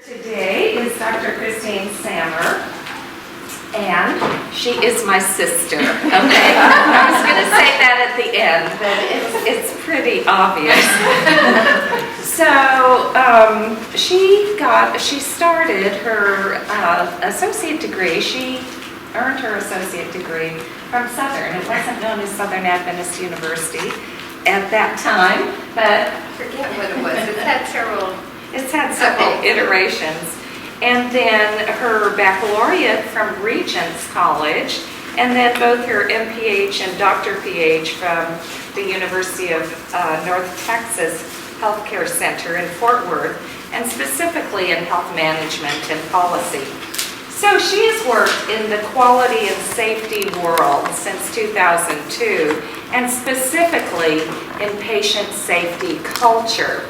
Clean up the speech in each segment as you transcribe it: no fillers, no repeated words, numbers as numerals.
Today is Dr. Christine Sammer, and she is my sister, okay? I was going to say that at the end, but it's pretty obvious. So she started her associate degree. She earned her associate degree from Southern. It wasn't known as Southern Adventist University at that time, but I forget what it was. It's had several iterations. And then her baccalaureate from Regents College, and then both her MPH and Dr. PH from the University of North Texas Healthcare Center in Fort Worth, and specifically in health management and policy. So she has worked in the quality and safety world since 2002, and specifically in patient safety culture.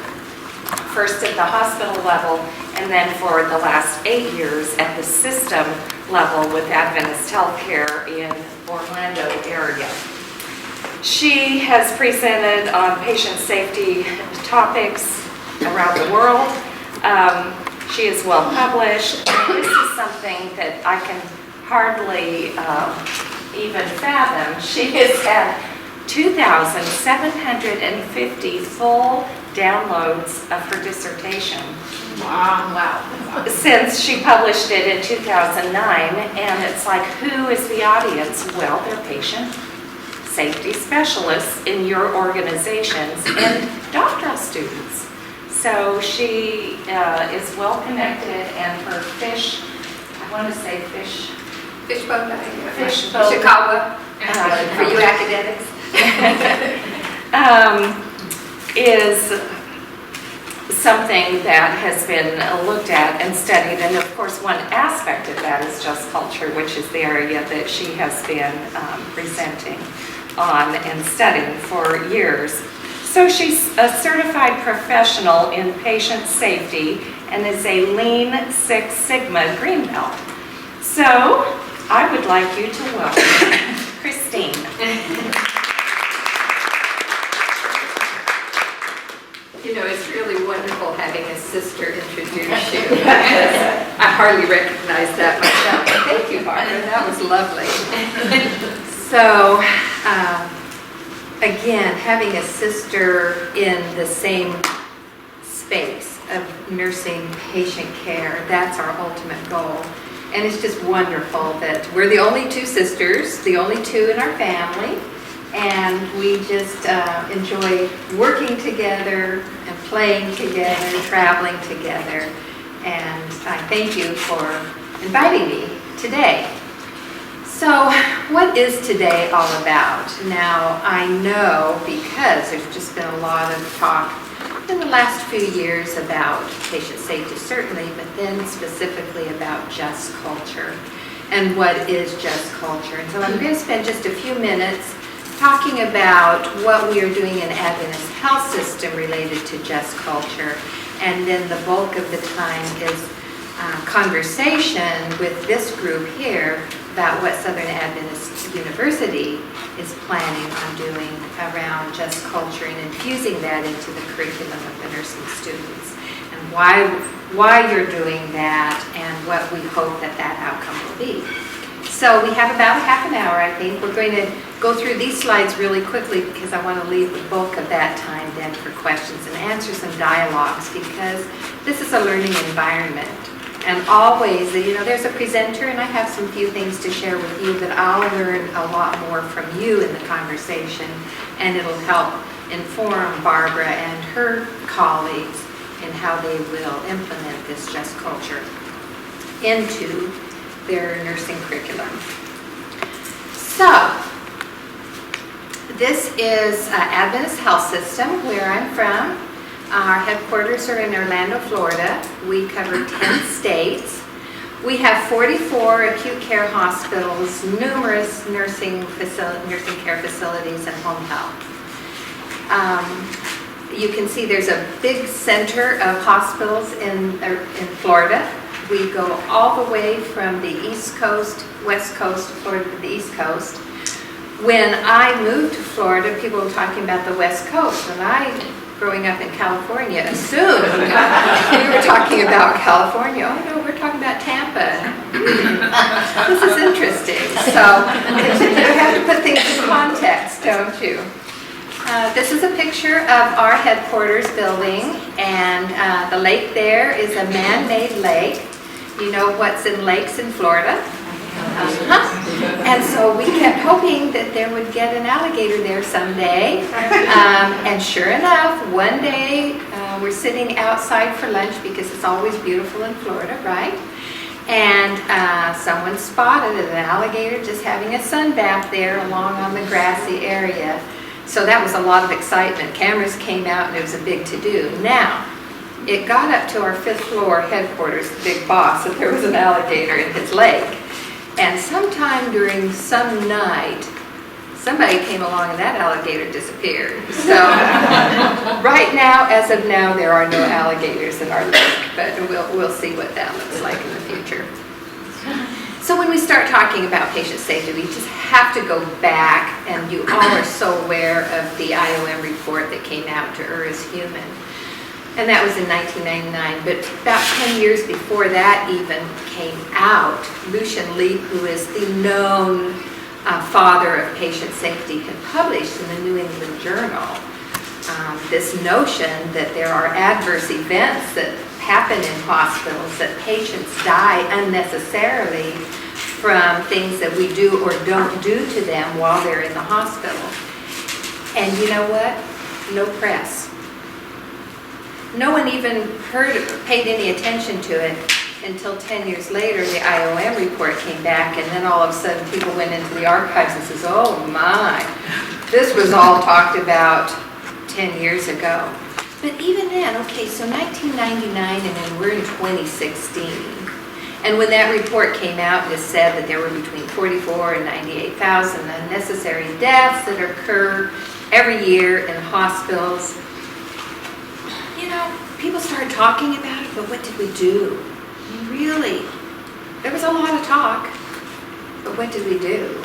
First at the hospital level, and then for the last 8 years at the system level with Adventist Healthcare in Orlando area. She has presented on patient safety topics around the world. She is well published. This is something that I can hardly even fathom. She has had 2,750 full downloads of her dissertation. Wow. Since she published it in 2009, and it's like, who is the audience? Well, they're patient safety specialists in your organizations and doctoral students. So she is well connected, and her fishboat, Chicago, for you academics. is something that has been looked at and studied, and of course one aspect of that is just culture, which is the area that she has been presenting on and studying for years. So she's a certified professional in patient safety and is a Lean Six Sigma Green Belt. So I would like you to welcome Christine. You know, it's really wonderful having a sister introduce you. I hardly recognize that myself. Thank you, Barbara. That was lovely. So, again, having a sister in the same space of nursing patient care, that's our ultimate goal. And it's just wonderful that we're the only two sisters, the only two in our family. And we just enjoy working together and playing together, traveling together. And I thank you for inviting me today. So what is today all about? Now, I know because there's just been a lot of talk in the last few years about patient safety, certainly, but then specifically about just culture and what is just culture. And so I'm going to spend just a few minutes talking about what we are doing in Adventist Health System related to just culture, and then the bulk of the time is conversation with this group here about what Southern Adventist University is planning on doing around just culture and infusing that into the curriculum of the nursing students, and why you're doing that and what we hope that outcome will be. So we have about a half an hour, I think. We're going to go through these slides really quickly because I want to leave the bulk of that time then for questions and answers and dialogues, because this is a learning environment. And always, you know, there's a presenter and I have some few things to share with you, but I'll learn a lot more from you in the conversation, and it'll help inform Barbara and her colleagues in how they will implement this just culture into their nursing curriculum. So, this is Adventist Health System, where I'm from. Our headquarters are in Orlando, Florida. We cover 10 states. We have 44 acute care hospitals, numerous nursing care facilities, and home health. You can see there's a big center of hospitals in Florida. We go all the way from the East Coast, West Coast, Florida to the East Coast. When I moved to Florida, people were talking about the West Coast, and I growing up in California, assumed we were talking about California. Oh no, we're talking about Tampa. This is interesting. So you have to put things in context, don't you? This is a picture of our headquarters building, and the lake there is a man-made lake. You know what's in lakes in Florida? And so we kept hoping that there would get an alligator there someday. And sure enough, one day we're sitting outside for lunch because it's always beautiful in Florida, right? And someone spotted an alligator just having a sun bath there along on the grassy area. So that was a lot of excitement. Cameras came out and it was a big to-do. Now, it got up to our 5th floor headquarters, the big boss, that there was an alligator in his lake. And sometime during some night, somebody came along and that alligator disappeared. So right now, as of now, there are no alligators in our lake, but we'll see what that looks like in the future. So when we start talking about patient safety, we just have to go back, and you all are so aware of the IOM report that came out to Err is Human. And that was in 1999, but about 10 years before that even came out, Lucian Leap, who is the known father of patient safety, had published in the New England Journal this notion that there are adverse events that happen in hospitals, that patients die unnecessarily from things that we do or don't do to them while they're in the hospital. And you know what? No press. No one even paid any attention to it until 10 years later the IOM report came back, and then all of a sudden people went into the archives and says, oh my, this was all talked about 10 years ago. But even then, okay, so 1999 and then we're in 2016. And when that report came out, it said that there were between 44 and 98,000 unnecessary deaths that occur every year in hospitals. You know, people started talking about it, but what did we do? Really, there was a lot of talk, but what did we do?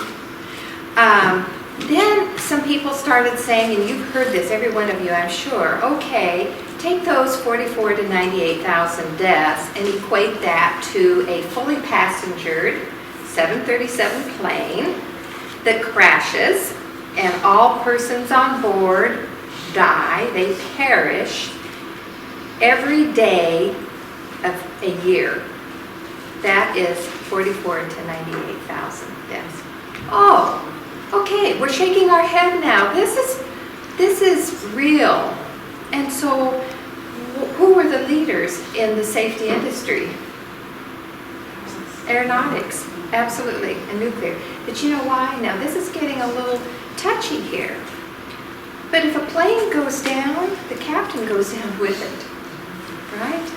Then some people started saying, and you've heard this, every one of you, I'm sure, okay, take those 44 to 98,000 deaths and equate that to a fully passengered 737 plane that crashes, and all persons on board die, they perish every day of a year. That is 44 to 98,000 deaths. Oh, okay, we're shaking our head now. This is real. And so, who were the leaders in the safety industry? Aeronautics, absolutely, and nuclear. But you know why? Now, this is getting a little touchy here. But if a plane goes down, the captain goes down with it, right?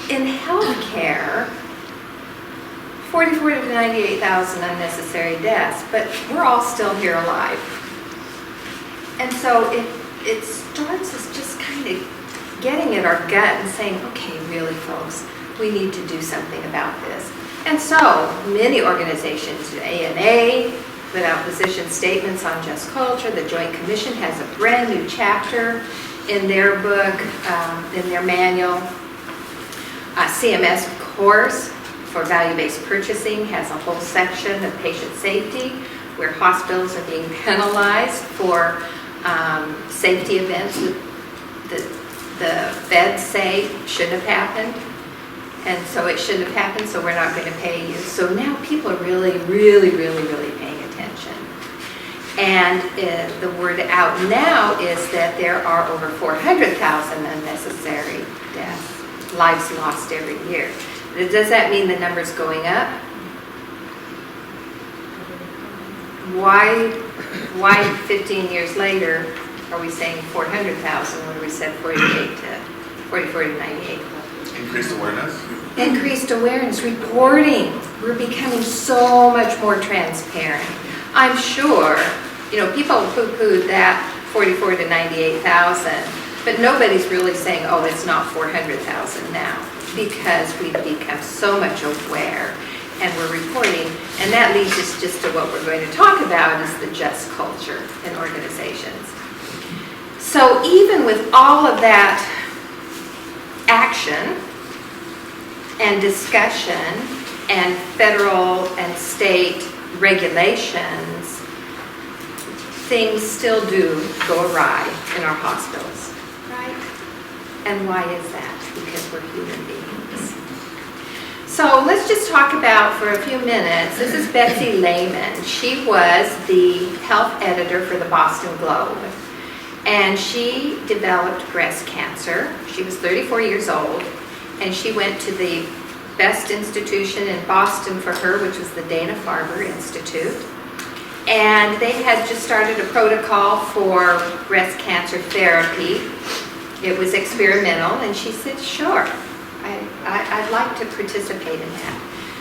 In healthcare, 44 to 98,000 unnecessary deaths, but we're all still here alive. And so it starts us just kind of getting at our gut and saying, okay, really folks, we need to do something about this. And so many organizations, ANA, put out position statements on just culture. The Joint Commission has a brand new chapter in their book, in their manual. CMS, of course, for value-based purchasing, has a whole section of patient safety where hospitals are being penalized for safety events that the feds say shouldn't have happened. And so it shouldn't have happened, so we're not going to pay you. So now people are really paying attention. And the word out now is that there are over 400,000 unnecessary deaths, lives lost every year. Does that mean the number's going up? Why 15 years later are we saying 400,000 when we said 44 to 98? Increased awareness? Increased awareness, reporting. We're becoming so much more transparent. I'm sure, you know, people poo-pooed that 44 to 98,000, but nobody's really saying, oh, it's not 400,000 now, because we've become so much aware and we're reporting. And that leads us just to what we're going to talk about, is the just culture in organizations. So even with all of that action and discussion and federal and state regulations, things still do go awry in our hospitals, right? And why is that? Because we're human beings. So let's just talk about for a few minutes, this is Betsy Lehman. She was the health editor for the Boston Globe, and she developed breast cancer. She was 34 years old, and she went to the best institution in Boston for her, which was the Dana-Farber Institute. And they had just started a protocol for breast cancer therapy. It was experimental, and she said, sure, I'd like to participate in that.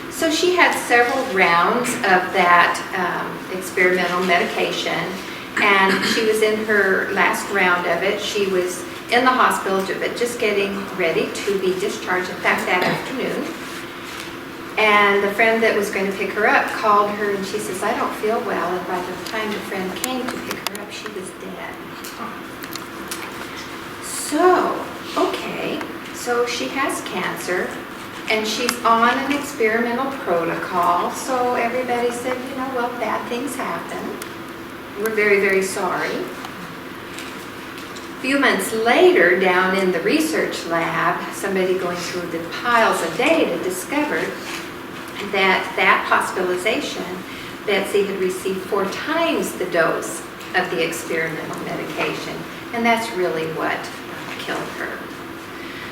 So she had several rounds of that experimental medication, and she was in her last round of it. She was in the hospital, but just getting ready to be discharged, in fact, that afternoon. And the friend that was going to pick her up called her, and she says, I don't feel well. And by the time the friend came to pick her up, she was dead. So, okay, so she has cancer, and she's on an experimental protocol. So everybody said, you know, well, bad things happen. We're very, very sorry. A few months later, down in the research lab, somebody going through the piles of data discovered that hospitalization, Betsy had received 4 times the dose of the experimental medication, and that's really what killed her.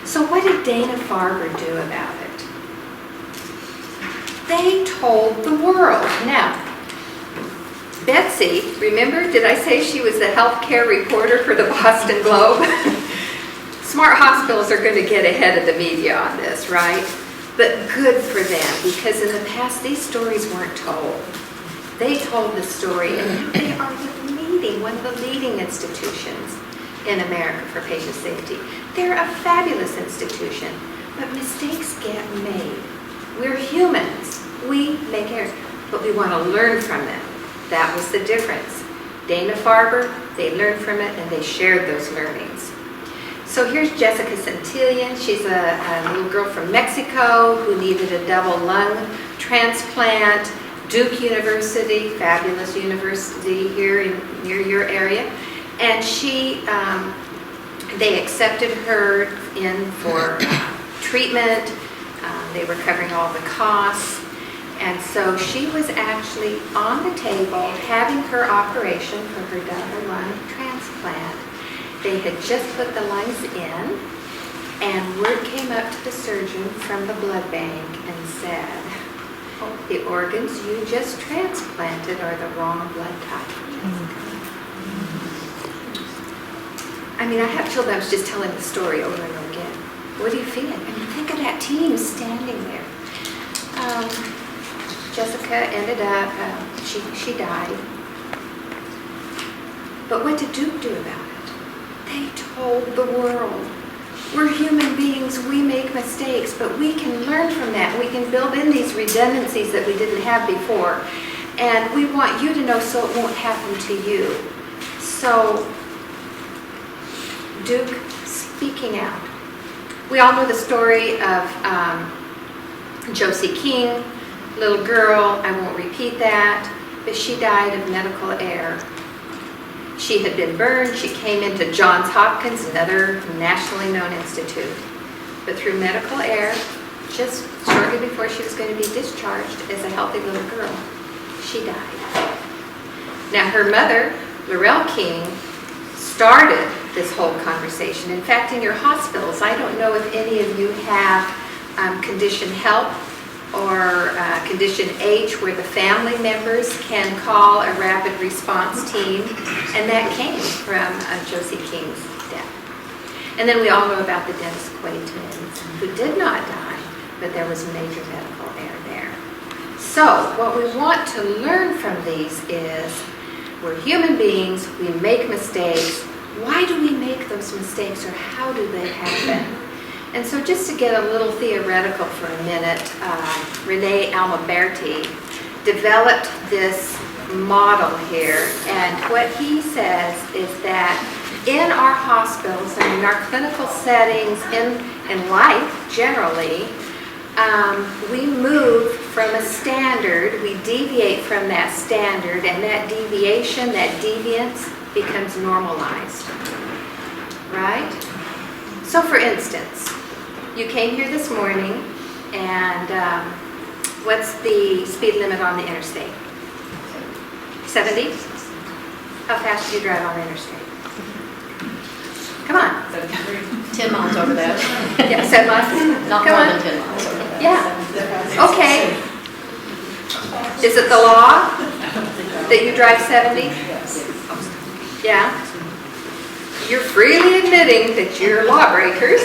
So what did Dana-Farber do about it? They told the world. Now, Betsy, remember, did I say she was the healthcare reporter for the Boston Globe? Smart hospitals are going to get ahead of the media on this, right? But good for them, because in the past, these stories weren't told. They told the story, and they are one of the leading institutions in America for patient safety. They're a fabulous institution, but mistakes get made. We're humans. We make errors, but we want to learn from them. That was the difference. Dana-Farber, they learned from it, and they shared those learnings. So here's Jessica Santillan. She's a little girl from Mexico who needed a double lung transplant. Duke University, fabulous university here near your area. And they accepted her in for treatment. They were covering all the costs. And so she was actually on the table having her operation for her double lung transplant. They had just put the lungs in, and word came up to the surgeon from the blood bank and said, oh, the organs you just transplanted are the wrong blood type. I mean, I have children, I was just telling the story over and over again. What do you feel? I mean, think of that team standing there. Jessica ended up, she died. But what did Duke do about it? They told the world, we're human beings, we make mistakes, but we can learn from that. We can build in these redundancies that we didn't have before. And we want you to know so it won't happen to you. So, Duke speaking out. We all know the story of Josie King, little girl. I won't repeat that, but she died of medical error. She had been burned. She came into Johns Hopkins, another nationally known institute. But through medical error, just shortly before she was going to be discharged as a healthy little girl, she died. Now her mother, Laurel King, started this whole conversation. In fact, in your hospitals, I don't know if any of you have condition help or condition H, where the family members can call a rapid response team, and that came from Josie King's death. And then we all know about the Dennis Quaid twins, who did not die, but there was major medical error there. So what we want to learn from these is, we're human beings, we make mistakes. Why do we make those mistakes, or how do they happen? And so just to get a little theoretical for a minute, Rene Almaberti developed this model here, and what he says is that in our hospitals and in our clinical settings, in life generally, we move from a standard, we deviate from that standard, and that deviation, that deviance becomes normalized, right? So for instance, you came here this morning, and what's the speed limit on the interstate? 70? How fast do you drive on the interstate? Come on. 10 miles over that. Yeah, 7 miles? Not Come more on. than 10 miles over that. Yeah. Okay. Is it the law that you drive 70? Yeah. You're freely admitting that you're lawbreakers.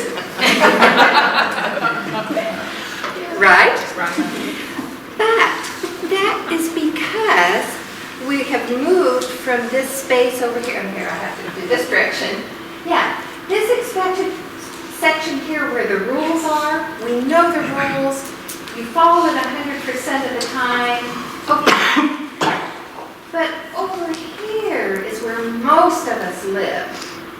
Right? But that is because we have moved from this space over here. And here I have to do this direction. Yeah. This expected section here where the rules are, we know the rules. You follow it 100% of the time. Okay. But over here is where most of us live.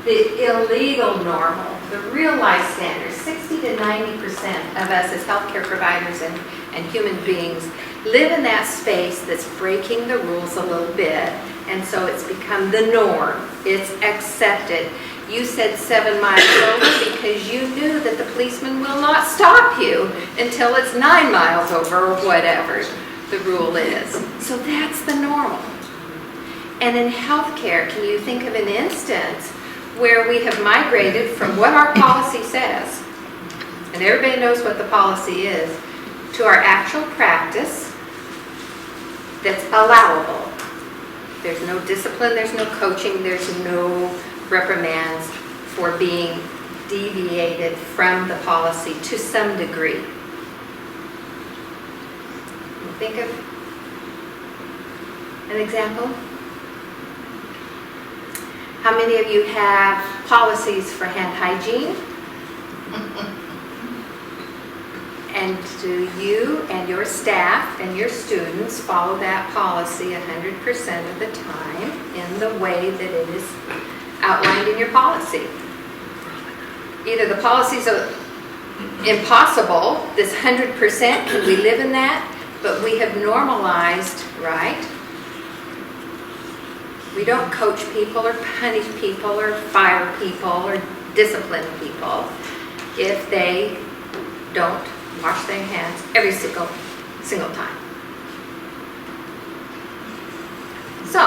The illegal normal, the real life standards. 60 to 90% of us as healthcare providers and human beings live in that space that's breaking the rules a little bit. And so it's become the norm. It's accepted. You said 7 miles over because you knew that the policeman will not stop you until it's 9 miles over or whatever the rule is. So that's the normal. And in healthcare, can you think of an instance where we have migrated from what our policy says, and everybody knows what the policy is, to our actual practice that's allowable? There's no discipline, there's no coaching, there's no reprimands for being deviated from the policy to some degree. Think of an example. How many of you have policies for hand hygiene? And do you and your staff and your students follow that policy 100% of the time in the way that it is outlined in your policy? Either the policies are impossible, this 100%, can we live in that? But we have normalized, right? We don't coach people or punish people or fire people or discipline people if they don't wash their hands every single time. So,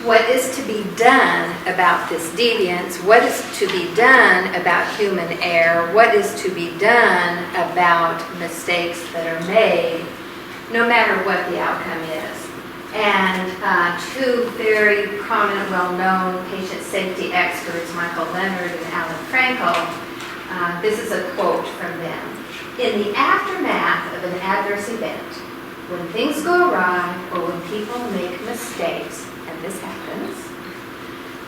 what is to be done about this deviance? What is to be done about human error? What is to be done about mistakes that are made, no matter what the outcome is? And two very prominent, well-known patient safety experts, Michael Leonard and Alan Frankel, this is a quote from them. In the aftermath of an adverse event, when things go awry or when people make mistakes, and this happens,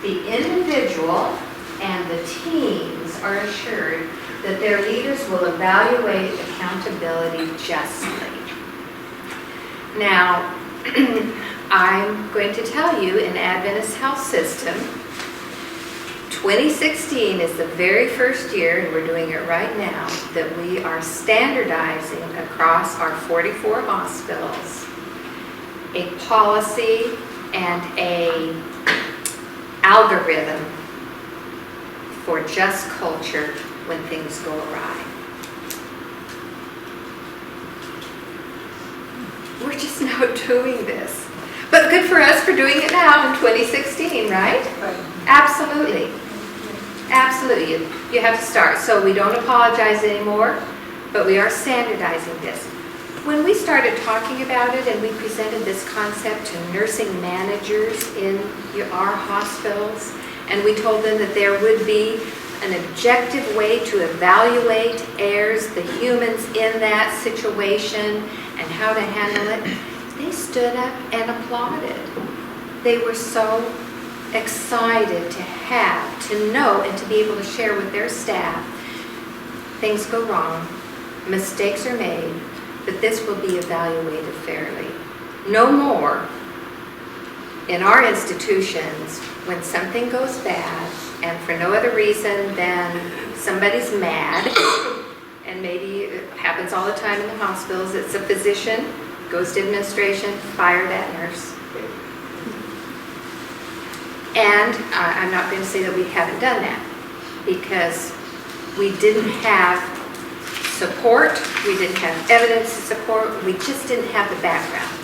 the individual and the teams are assured that their leaders will evaluate accountability justly. Now, I'm going to tell you, in Adventist Health System, 2016 is the very first year, and we're doing it right now, that we are standardizing across our 44 hospitals a policy and a algorithm for just culture when things go awry. We're just now doing this. But good for us for doing it now in 2016, right? Absolutely. Absolutely. You have to start. So we don't apologize anymore, but we are standardizing this. When we started talking about it and we presented this concept to nursing managers in our hospitals, and we told them that there would be an objective way to evaluate errors, the humans in that situation, and how to handle it, they stood up and applauded. They were so excited to know and to be able to share with their staff. Things go wrong, mistakes are made, but this will be evaluated fairly. No more in our institutions, when something goes bad, and for no other reason than somebody's mad, and maybe it happens all the time in the hospitals, it's a physician, goes to administration, fire that nurse. And I'm not going to say that we haven't done that, because we didn't have support, we didn't have evidence to support, we just didn't have the background.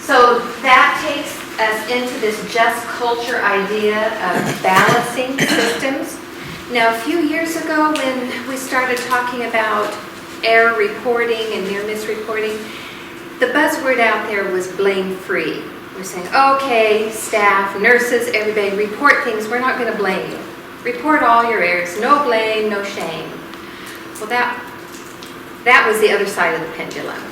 So that takes us into this just culture idea of balancing systems. Now, a few years ago when we started talking about error reporting and near-miss reporting, the buzzword out there was blame-free. We're saying, okay, staff, nurses, everybody, report things. We're not going to blame you. Report all your errors. No blame, no shame. Well, that was the other side of the pendulum.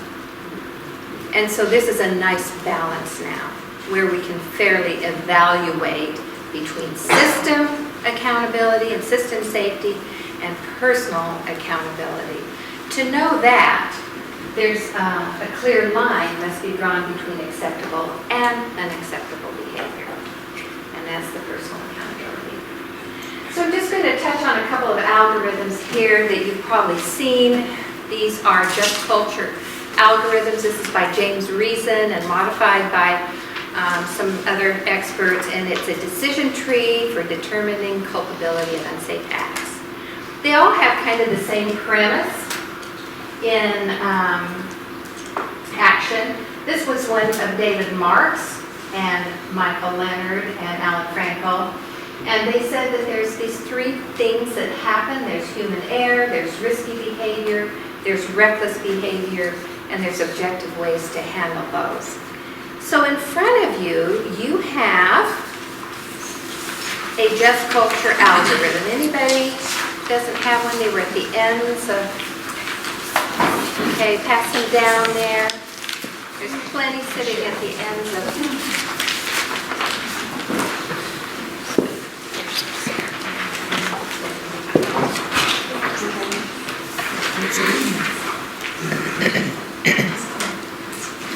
And so this is a nice balance now, where we can fairly evaluate between system accountability and system safety and personal accountability. To know that, there's a clear line must be drawn between acceptable and unacceptable behavior. And that's the personal accountability. So I'm just going to touch on a couple of algorithms here that you've probably seen. These are just culture algorithms. This is by James Reason and modified by some other experts. And it's a decision tree for determining culpability of unsafe acts. They all have kind of the same premise in action. This was one of David Marks and Michael Leonard and Alan Frankel. And they said that there's these three things that happen. There's human error, there's risky behavior, there's reckless behavior, and there's objective ways to handle those. So in front of you, you have a just culture algorithm. Anybody doesn't have one? They were at the ends of. Okay, pass them down there. There's plenty sitting at the ends of.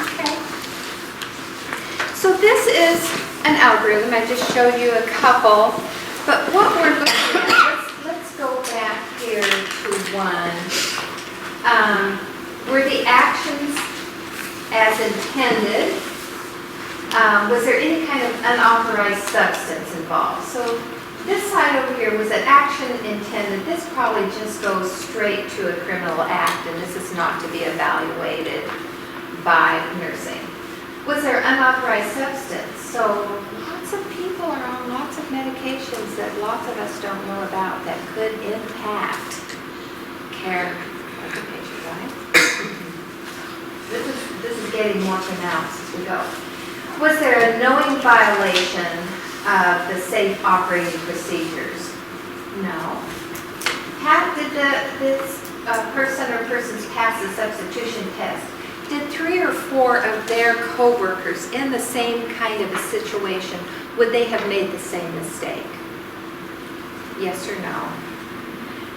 Okay. So this is an algorithm. I just showed you a couple. But what we're looking at, let's go back here to one. Were the actions as intended? Was there any kind of unauthorized substance involved? So this side over here, was an action intended? This probably just goes straight to a criminal act, and this is not to be evaluated by nursing. Was there unauthorized substance? So lots of people are on lots of medications that lots of us don't know about that could impact care of the patient, right? This is getting more pronounced as we go. Was there a knowing violation of the safe operating procedures? No. Did this person or persons pass the substitution test? Did 3 or 4 of their co-workers in the same kind of a situation, would they have made the same mistake? Yes or no?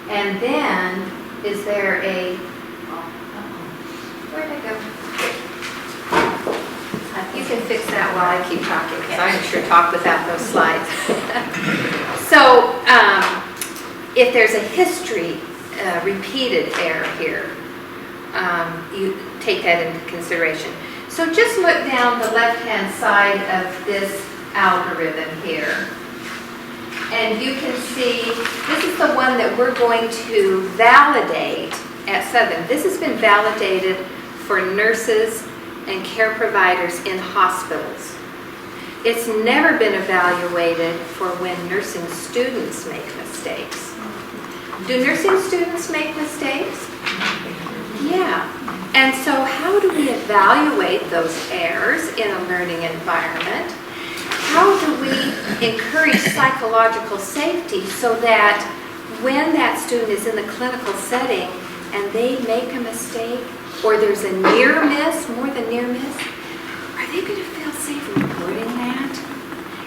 And then, is there a, where'd I go? You can fix that while I keep talking, because I can sure talk without those slides. So, if there's a history, repeated error here, you take that into consideration. So just look down the left-hand side of this algorithm here. And you can see, this is the one that we're going to validate at Southern. This has been validated for nurses and care providers in hospitals. It's never been evaluated for when nursing students make mistakes. Do nursing students make mistakes? Yeah. And so how do we evaluate those errors in a learning environment? How do we encourage psychological safety so that when that student is in the clinical setting and they make a mistake, or there's a near miss, more than near miss, are they going to feel safe reporting that?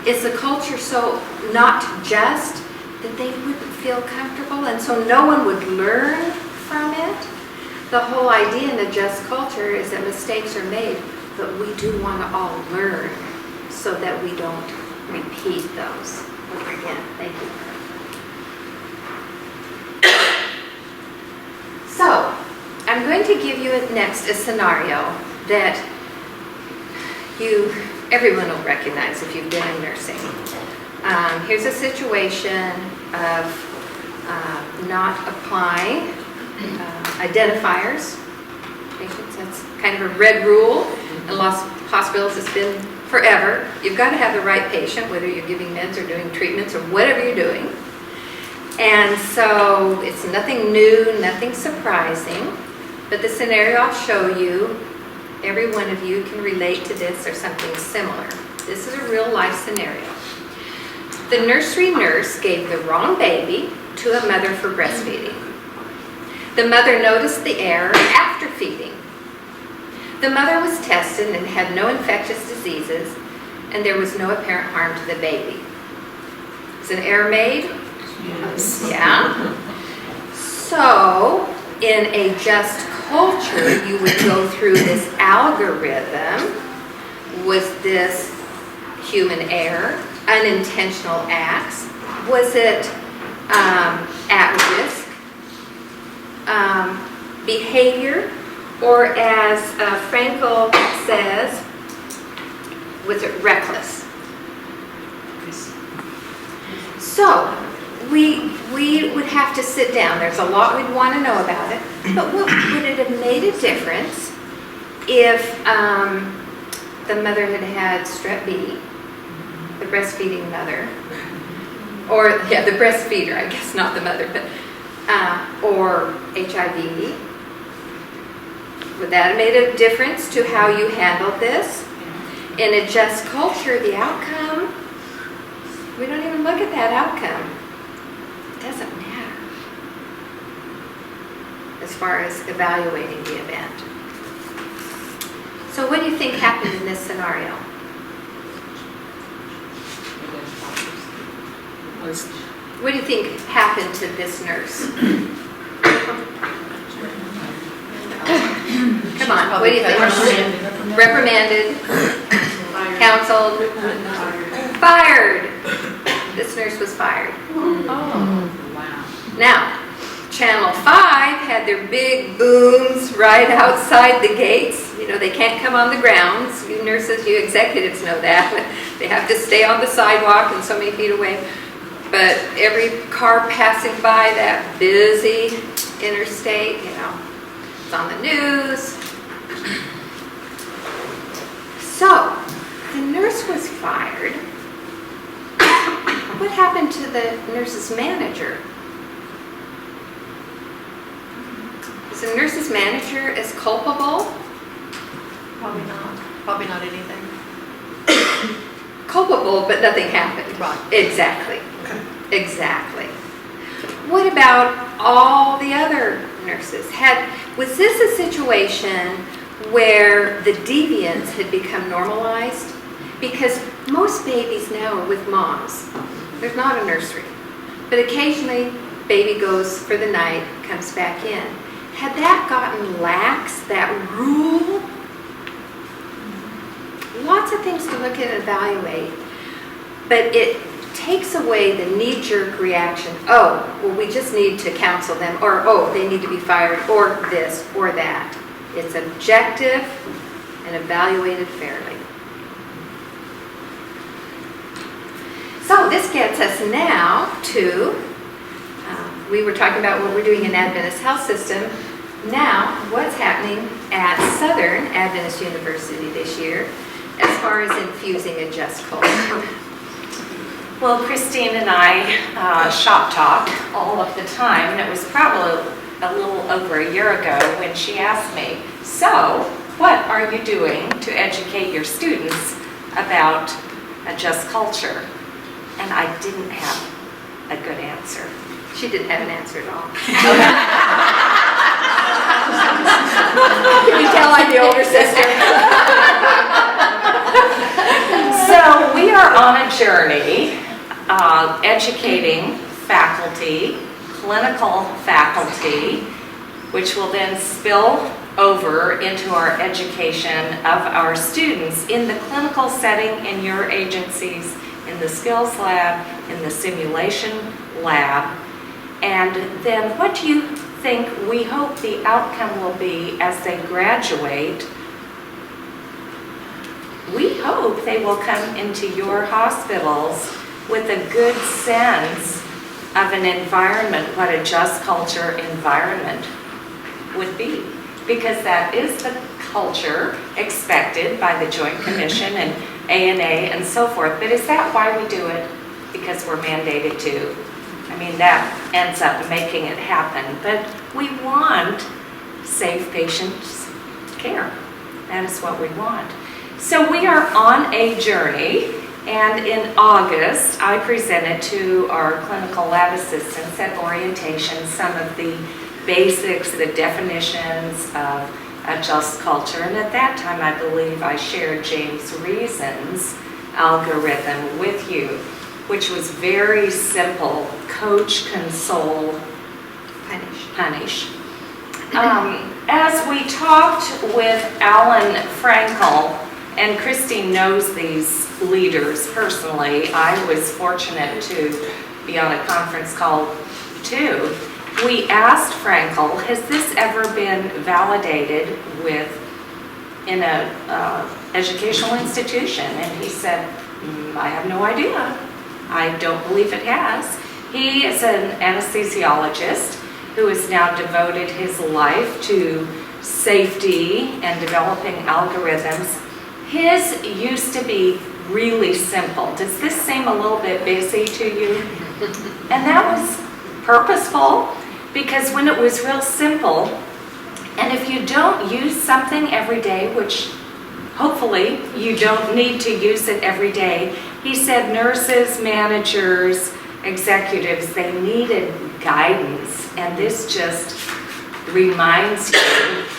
Is the culture so not just that they wouldn't feel comfortable and so no one would learn from it? The whole idea in a just culture is that mistakes are made but we do want to all learn so that we don't repeat those over again. Thank you. So, I'm going to give you next a scenario that everyone will recognize if you've been in nursing. Here's a situation of not applying identifiers. Patients, that's kind of a red rule in lots of hospitals. It's been forever. You've got to have the right patient, whether you're giving meds or doing treatments or whatever you're doing. And so it's nothing new, nothing surprising. But the scenario I'll show you, every one of you can relate to this or something similar. This is a real life scenario. The nursery nurse gave the wrong baby to a mother for breastfeeding. The mother noticed the error after feeding. The mother was tested and had no infectious diseases, and there was no apparent harm to the baby. Is an error made? Yes. Yeah. So, in a just culture, you would go through this algorithm. Was this human error? Unintentional acts? Was it at risk behavior? Or as Frankel says, was it reckless? So, we would have to sit down. There's a lot we'd want to know about it. But would it have made a difference if the mother had had strep B, the breastfeeding mother, or, yeah, the breastfeeder, I guess, not the mother, but, or HIV? Would that have made a difference to how you handled this? In a just culture, the outcome, we don't even look at that outcome. It doesn't matter as far as evaluating the event. So what do you think happened in this scenario? What do you think happened to this nurse? Come on, what do you think? Reprimanded, counseled, fired. This nurse was fired. Oh, wow. Now, Channel 5 had their big booms right outside the gates. You know, they can't come on the grounds. You nurses, you executives know that. They have to stay on the sidewalk and so many feet away. But every car passing by that busy interstate, you know, it's on the news. So, the nurse was fired. What happened to the nurse's manager? Is the nurse's manager as culpable? Probably not. Probably not anything. Culpable, but nothing happened. Right. Exactly. Exactly. What about all the other nurses? Was this a situation where the deviance had become normalized? Because most babies now are with moms. There's not a nursery. But occasionally, baby goes for the night, comes back in. Had that gotten lax, that rule? Lots of things to look at and evaluate. But it takes away the knee-jerk reaction. Oh, well, we just need to counsel them. Or, oh, they need to be fired. Or this, or that. It's objective and evaluated fairly. So this gets us now to, we were talking about what we're doing in Adventist Health System. Now, what's happening at Southern Adventist University this year as far as infusing a just culture? Well, Christine and I shop talk all of the time, and it was probably a little over a year ago when she asked me, so what are you doing to educate your students about a just culture? And I didn't have a good answer. She didn't have an answer at all. Can you tell I'm the older sister? So we are on a journey educating faculty, clinical faculty, which will then spill over into our education of our students in the clinical setting in your agencies, in the skills lab, in the simulation lab. And then what do you think we hope the outcome will be as they graduate? We hope they will come into your hospitals with a good sense of an environment, what a just culture environment would be. Because that is the culture expected by the Joint Commission and ANA and so forth. But is that why we do it? Because we're mandated to. I mean, that ends up making it happen. But we want safe patient care. That is what we want. So we are on a journey, and in August, I presented to our clinical lab assistants at orientation some of the basics, the definitions of a just culture. And at that time, I believe I shared James Reason's algorithm with you, which was very simple: coach, console, punish. As we talked with Alan Frankel, and Christine knows these leaders personally, I was fortunate to be on a conference call too. We asked Frankel, has this ever been validated in an educational institution? And he said, I have no idea. I don't believe it has. He is an anesthesiologist who has now devoted his life to safety and developing algorithms. His used to be really simple. Does this seem a little bit busy to you? And that was purposeful, because when it was real simple, and if you don't use something every day, which hopefully you don't need to use it every day, he said nurses, managers, executives, they needed guidance, and this just reminds you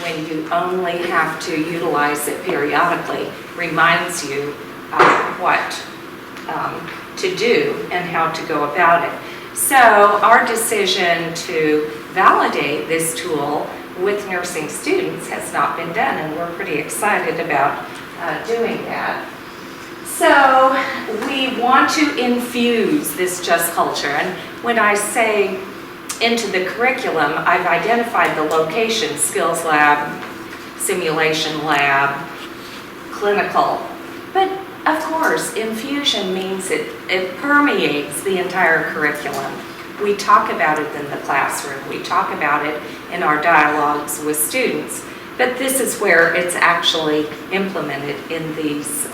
when you only have to utilize it periodically, reminds you what to do and how to go about it. So our decision to validate this tool with nursing students has not been done, and we're pretty excited about doing that. So we want to infuse this just culture, and when I say into the curriculum, I've identified the location: skills lab, simulation lab, clinical. But of course, infusion means it permeates the entire curriculum. We talk about it in the classroom. We talk about it in our dialogues with students. But this is where it's actually implemented in these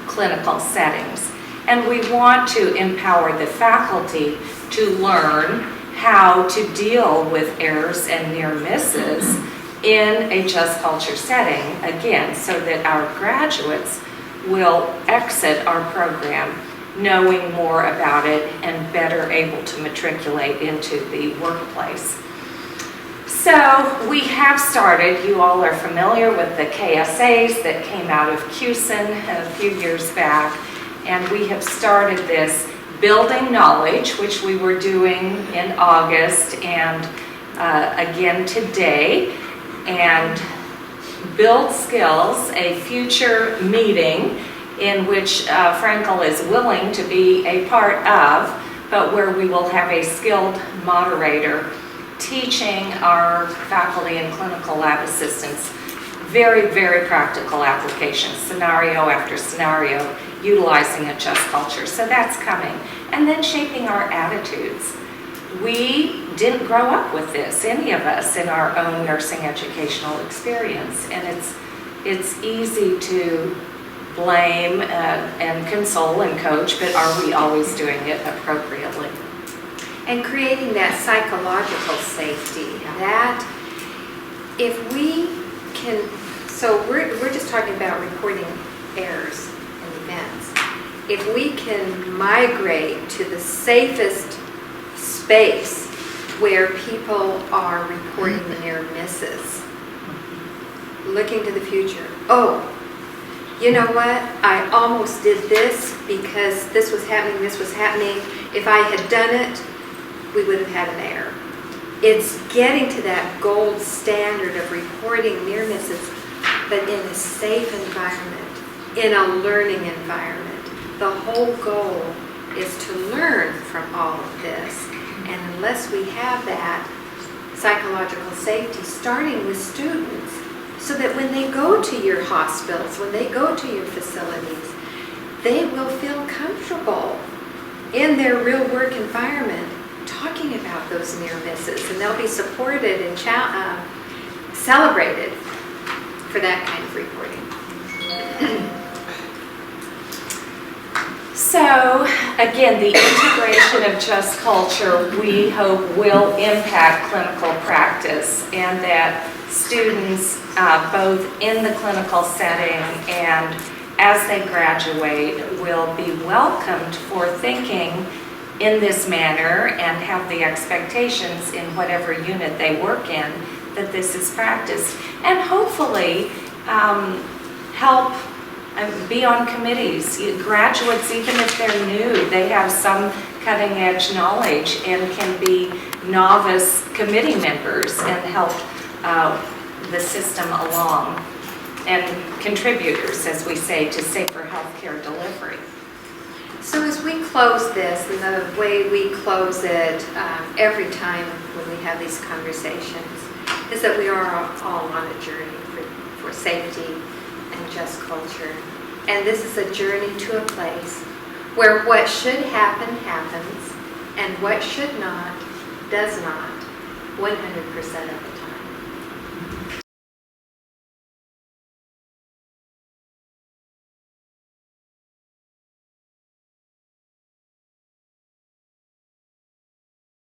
clinical settings. And we want to empower the faculty to learn how to deal with errors and near misses in a just culture setting, again, so that our graduates will exit our program knowing more about it and better able to matriculate into the workplace. So we have started, you all are familiar with the KSAs that came out of CUSIN a few years back, and we have started this building knowledge, which we were doing in August and again today, and build skills, a future meeting in which Frankel is willing to be a part of, but where we will have a skilled moderator teaching our faculty and clinical lab assistants very, very practical applications, scenario after scenario, utilizing a just culture. So that's coming. And then shaping our attitudes. We didn't grow up with this, any of us, in our own nursing educational experience. And it's easy to blame and console and coach, but are we always doing it appropriately? And creating that psychological safety, that if we can, so we're just talking about reporting errors and events. If we can migrate to the safest space where people are reporting near misses, looking to the future. Oh, you know what? I almost did this because this was happening, this was happening. If I had done it, we would have had an error. It's getting to that gold standard of reporting near misses, but in a safe environment, in a learning environment. The whole goal is to learn from all of this. And unless we have that psychological safety, starting with students, so that when they go to your hospitals, when they go to your facilities, they will feel comfortable in their real work environment talking about those near misses, and they'll be supported and celebrated for that kind of reporting. So, again, the integration of just culture, we hope, will impact clinical practice, and that students, both in the clinical setting and as they graduate, will be welcomed for thinking in this manner and have the expectations in whatever unit they work in that this is practiced, and hopefully help be on committees. Graduates, even if they're new, they have some cutting edge knowledge and can be novice committee members and help the system along, and contributors, as we say, to safer healthcare delivery. So as we close this, and the way we close it every time when we have these conversations, is that we are all on a journey for safety and just culture. And this is a journey to a place where what should happen happens, and what should not does not 100% of the time.